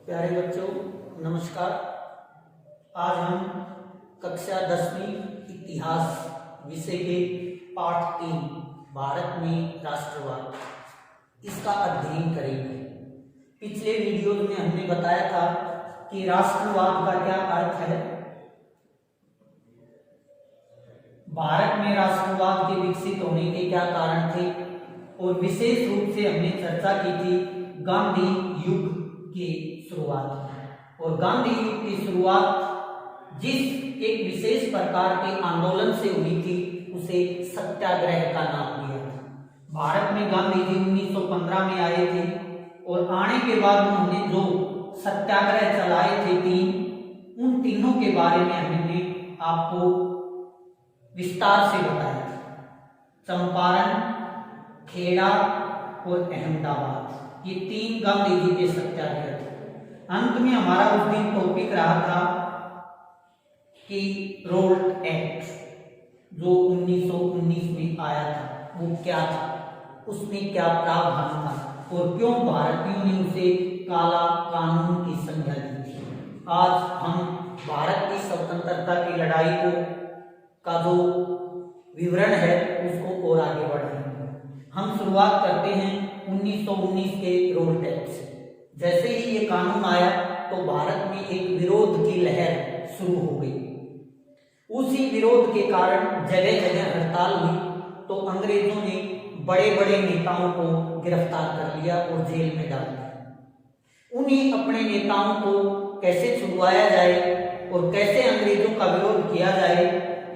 प्यारे बच्चों नमस्कार। आज हम कक्षा 10वीं इतिहास विषय के पाठ 3 भारत में राष्ट्रवाद इसका अध्ययन करेंगे। पिछले वीडियो में हमने बताया था कि राष्ट्रवाद का क्या अर्थ है, भारत में राष्ट्रवाद के विकसित होने के क्या कारण थे और विशेष रूप से हमने चर्चा की थी गांधी युग की शुरुआत। और गांधी युग की शुरुआत जिस एक विशेष प्रकार के आंदोलन से हुई थी उसे सत्याग्रह का नाम दिया था। भारत में गांधी जी 1915 में आए थे और आने के बाद उन्होंने जो सत्याग्रह चलाए थे उन तीनों के बारे में हमने आपको विस्तार से बताया था। चंपारण, खेड़ा और अहमदाबाद ये 3 गांधी जी के सत्याग्रह थे। अंत में हमारा उस दिन टॉपिक रहा था कि रोल्ट एक्ट जो 1919 में आया था वो क्या था, उसमें क्या प्रावधान था और क्यों भारतीयों ने उसे काला कानून की संज्ञा दी थी। आज हम भारत की स्वतंत्रता की लड़ाई का जो विवरण है उसको और आगे बढ़ाएंगे। हम शुरुआत करते हैं 1919 के रोल्ट एक्ट से। जैसे ही ये कानून आया तो भारत में एक विरोध की लहर शुरू हो गई। उसी विरोध के कारण जगह जगह हड़ताल हुई तो अंग्रेजों ने बड़े बड़े नेताओं को गिरफ्तार कर लिया और जेल में डाल दिया। उन्हीं अपने नेताओं को कैसे छुड़वाया जाए और कैसे अंग्रेजों का विरोध किया जाए,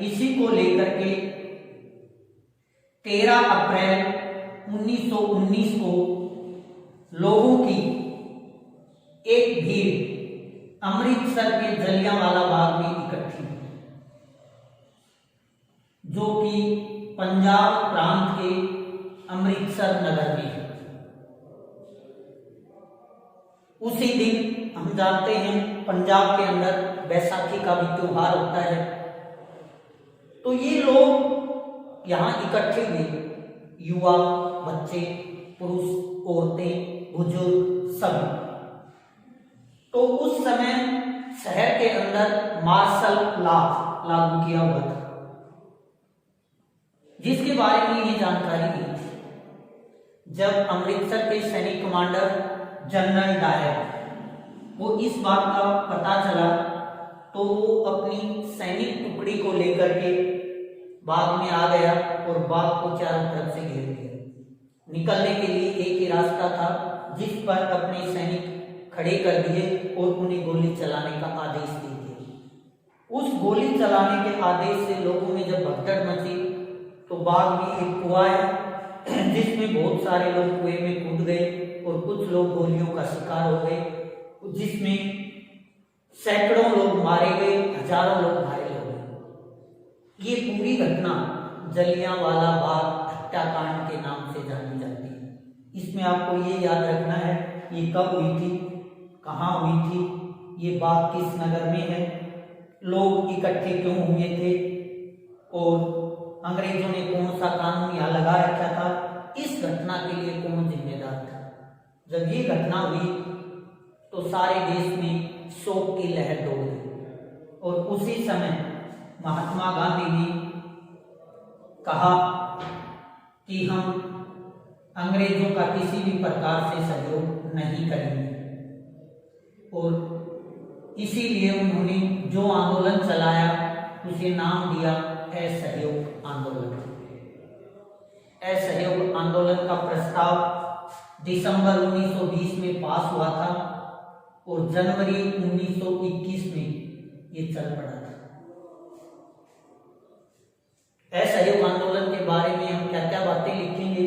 इसी को लेकर के 13 अप्रैल 1919 को लोगों की एक भीड़ अमृतसर के जलियांवाला बाग में इकट्ठी हुई, जो कि पंजाब प्रांत के अमृतसर नगर में है। उसी दिन हम जानते हैं पंजाब के अंदर बैसाखी का भी त्योहार होता है। तो ये लोग यहाँ इकट्ठे हुए, युवा, बच्चे, पुरुष, औरतें, बुजुर्ग सब। तो उस समय शहर के अंदर मार्शल लॉ लागू किया हुआ था, जिसके बारे में ये जानकारी दी थी। जब अमृतसर के सैनिक कमांडर जनरल डायर वो इस बात का पता चला तो वो अपनी सैनिक टुकड़ी को लेकर के बाग में आ गया और बाग को चारों तरफ से घेर लिया। निकलने के लिए एक ही रास्ता था, जिस पर अपने सैनिक खड़े कर दिए और उन्हें गोली चलाने का आदेश दे दिया। उस गोली चलाने के आदेश से लोगों में जब भगदड़ मची तो बाग में एक कुआं है जिसमें बहुत सारे लोग कुएं में कूद गए और कुछ लोग गोलियों का शिकार हो गए, जिसमें सैकड़ों लोग मारे गए, हजारों लोग घायल हो गए। ये पूरी घटना जलियांवाला बाग हत्याकांड के नाम से जानी जाती है। इसमें आपको ये याद रखना है ये कब हुई थी, कहाँ हुई थी, ये बाग किस नगर में है, लोग इकट्ठे क्यों हुए थे और अंग्रेजों ने कौन सा कानून यहाँ लगा रखा था, इस घटना के लिए कौन जिम्मेदार था। जब ये घटना हुई तो सारे देश में शोक की लहर दौड़ गई और उसी समय महात्मा गांधी ने कहा कि हम अंग्रेजों का किसी भी प्रकार से सहयोग नहीं करेंगे और इसीलिए उन्होंने जो आंदोलन चलाया उसे नाम दिया असहयोग आंदोलन। असहयोग आंदोलन का प्रस्ताव दिसंबर 1920 में पास हुआ था और जनवरी 1921 में ये चल पड़ा था। असहयोग आंदोलन के बारे में हम क्या क्या बातें लिखेंगे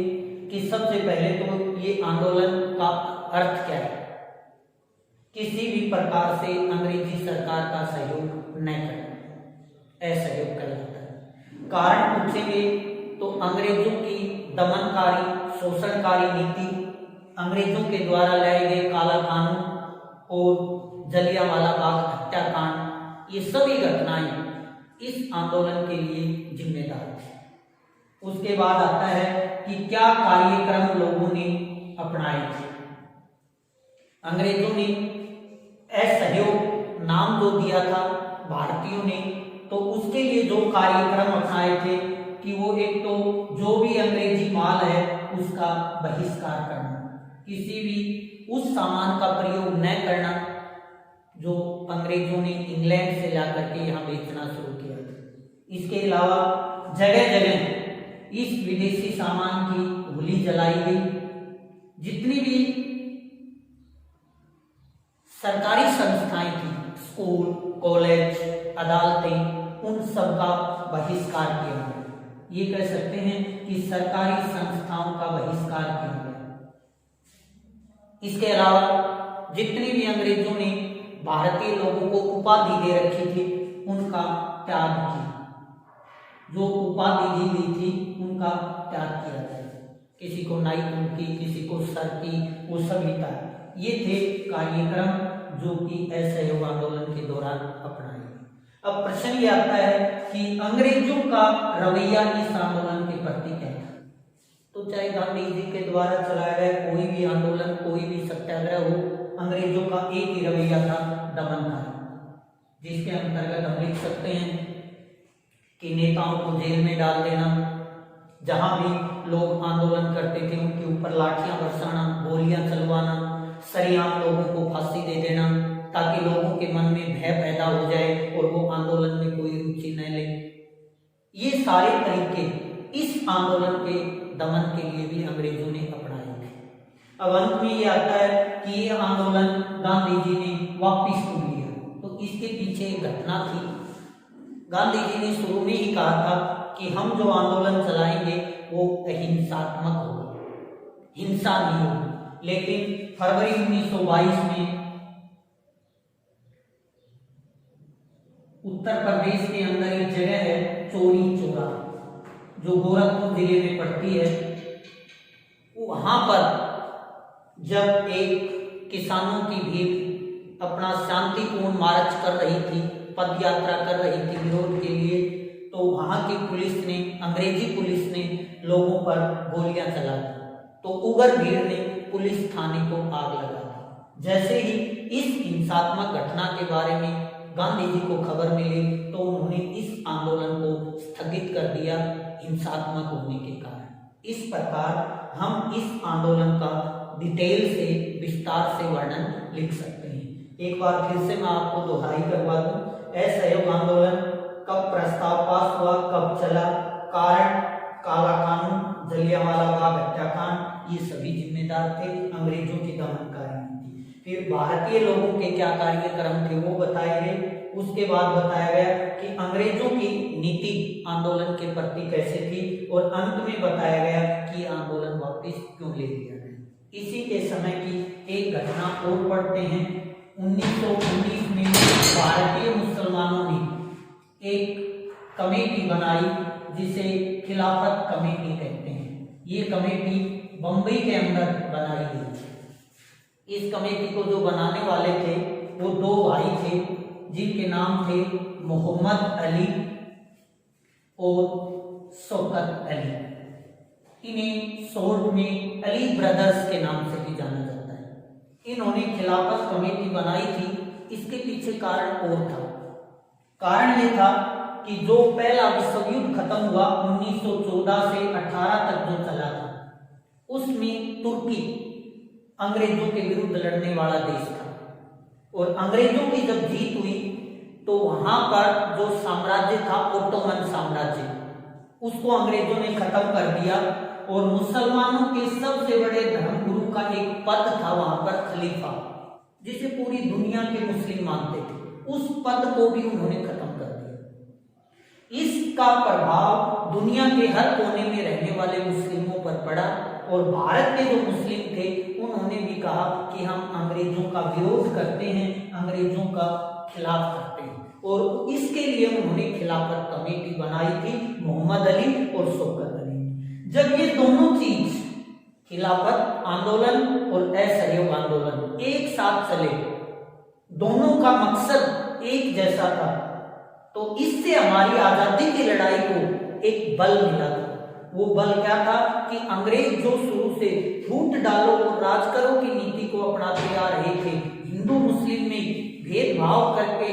कि सबसे पहले तो ये आंदोलन का अर्थ क्या है, किसी भी प्रकार से अंग्रेजी सरकार का सहयोग न करना, असहयोग कहलाता है। कारण पूछेंगे तो अंग्रेजों की दमनकारी शोषणकारी नीति, अंग्रेजों के द्वारा लाए गए काला कानून और जलियांवाला बाग हत्याकांड, ये सभी घटनाएं इस आंदोलन के लिए जिम्मेदार थी। उसके बाद आता है कि क्या कार्यक्रम लोगों ने अपनाए थे। अंग्रेजों ने असहयोग नाम जो दिया था भारतीयों ने, तो उसके लिए जो कार्यक्रम अपनाए थे कि वो एक तो जो भी अंग्रेजी माल है उसका बहिष्कार करना, किसी भी उस सामान का प्रयोग न करना जो अंग्रेजों ने इंग्लैंड से ला करके यहाँ बेचना शुरू किया था। इसके अलावा जगह जगह इस विदेशी सामान की होली जलाई गई। जितनी भी सरकारी संस्थाएं थी, स्कूल, कॉलेज, अदालतें, उन सब का बहिष्कार किया गया। ये कह सकते हैं कि सरकारी संस्थाओं का बहिष्कार किया गया। इसके अलावा जितने भी अंग्रेजों ने भारतीय लोगों को उपाधि दे रखी थी उनका त्याग किया। जो उपाधि दी गई थी उनका त्याग किया गया। किसी को नाइट की, किसी को सर की, वो सभी था। ये थे कार्यक्रम जो कि असहयोग आंदोलन के दौरान अपनाए गए। अब प्रश्न ये आता है कि अंग्रेजों का रवैया इस आंदोलन के प्रति क्या था। तो चाहे गांधी जी के द्वारा चलाया गया कोई भी आंदोलन, कोई भी सत्याग्रह हो, अंग्रेजों का एक ही रवैया था, दमन का, जिसके अंतर्गत हम लिख सकते हैं कि नेताओं को जेल में डाल देना, जहां भी लोग आंदोलन करते थे उनके ऊपर लाठियां बरसाना, गोलियां चलवाना, सरेआम लोगों को फांसी दे देना ताकि लोगों के मन में भय पैदा हो जाए और वो आंदोलन में कोई रुचि न ले। ये सारे तरीके इस आंदोलन के दमन के लिए भी अंग्रेजों ने अपनाए थे। अब अंत में ये आता है कि ये आंदोलन गांधी जी ने वापिस को लिया। तो इसके पीछे एक घटना थी। गांधी जी ने शुरू में ही कहा था कि हम जो आंदोलन चलाएंगे वो अहिंसात्मक होगा, हिंसा नहीं होगी। लेकिन फरवरी 1922 में उत्तर प्रदेश के अंदर एक जगह है चौरी चौरा, जो गोरखपुर जिले में पड़ती है, वहां पर जब एक किसानों की भीड़ अपना शांतिपूर्ण मार्च कर रही थी, पद यात्रा कर रही थी विरोध के लिए, तो वहां की पुलिस ने, अंग्रेजी पुलिस ने लोगों पर गोलियां चला दी। तो उग्र भीड़ ने पुलिस थाने को आग लगा दी। जैसे ही इस हिंसात्मक घटना के बारे में गांधी जी को खबर मिली तो उन्होंने इस आंदोलन को स्थगित कर दिया हिंसात्मक होने के कारण। इस प्रकार हम इस आंदोलन का डिटेल से, विस्तार से वर्णन लिख सकते हैं। एक बार फिर से मैं आपको दोहराई करवा दूं, असहयोग आंदोलन कब प्रस्ताव पास हुआ, कब चला, कारण काला कानून, जलियांवाला बाग हत्याकांड, ये सभी जिम्मेदार थे अंग्रेजों की दमनकारी नीति। फिर भारतीय लोगों के क्या कार्यक्रम थे वो बताए गए। उसके बाद बताया गया कि अंग्रेजों की नीति आंदोलन के प्रति कैसे थी, और अंत में बताया गया कि आंदोलन वापस क्यों ले लिया गया। इसी के समय की एक घटना और पढ़ते हैं। 1919 में भारतीय मुसलमानों ने एक कमेटी बनाई जिसे खिलाफत कमेटी कहते हैं। ये कमेटी बम्बई के अंदर बनाई गई। इस कमेटी को जो बनाने वाले थे वो दो भाई थे जिनके नाम थे मोहम्मद अली और शौकत अली। इन्हें शॉर्ट में अली ब्रदर्स के नाम से भी जाना जाता है। इन्होंने खिलाफत कमेटी बनाई थी। इसके पीछे कारण और था। कारण ये था कि जो पहला विश्व युद्ध खत्म हुआ 1914 से 18 तक जो चला था, उसमें तुर्की अंग्रेजों के विरुद्ध लड़ने वाला देश था, और अंग्रेजों की जब जीत हुई तो वहां पर जो साम्राज्य था ओटोमन साम्राज्य, उसको अंग्रेजों ने खत्म कर दिया, और मुसलमानों के सबसे बड़े धर्मगुरु का एक पद था वहां पर खलीफा, जिसे पूरी दुनिया के मुस्लिम मानते थे, उस पद को भी उन्होंने खत्म कर दिया। इसका प्रभाव दुनिया के हर कोने में रहने वाले मुस्लिमों पर पड़ा, और भारत के जो मुस्लिम थे उन्होंने भी कहा कि हम अंग्रेजों का विरोध करते हैं, अंग्रेजों का खिलाफ करते हैं, और इसके लिए उन्होंने खिलाफत कमेटी बनाई थी, मोहम्मद अली और शौकत अली। जब ये दोनों चीज, खिलाफत आंदोलन और असहयोग आंदोलन, एक साथ चले, दोनों का मकसद एक जैसा था, तो इससे हमारी आजादी की लड़ाई को एक बल मिला था। वो बल क्या था कि अंग्रेज जो शुरू से फूट डालो और राज करो की नीति को अपनाते आ रहे थे, हिंदू मुस्लिम में भेदभाव करके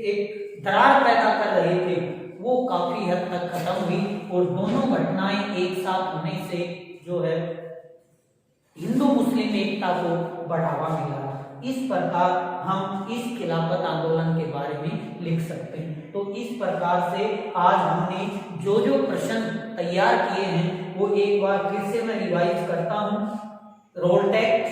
एक दरार पैदा कर रहे थे, वो काफी हद तक खत्म हुई और दोनों घटनाएं एक साथ होने से जो है हिंदू मुस्लिम एकता को बढ़ावा मिला। इस प्रकार हम इस खिलाफत आंदोलन के बारे में लिख सकते हैं। तो इस प्रकार से आज हमने जो जो प्रश्न तैयार किए हैं वो एक बार फिर से मैं रिवाइज करता हूं। रोल टैक्स,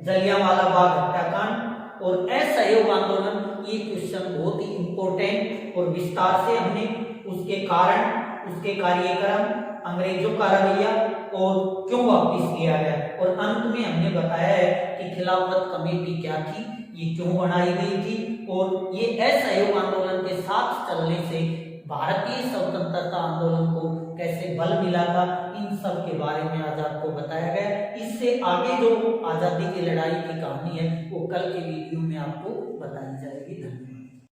जलियांवाला बाग हत्याकांड और असहयोग आंदोलन, ये क्वेश्चन बहुत ही इंपॉर्टेंट और विस्तार से हमने उसके कारण, उसके कार्यक्रम, अंग्रेजों का रवैया और क्यों वापस लिया गया, और अंत में हमने बताया है कि खिलाफत कमेटी क्या थी, ये क्यों बनाई गई थी और ये असहयोग आंदोलन के साथ चलने से भारतीय स्वतंत्रता आंदोलन को कैसे बल मिला था। इन सब के बारे में आज आपको बताया गया। इससे आगे जो आजादी की लड़ाई की कहानी है वो कल के वीडियो में आपको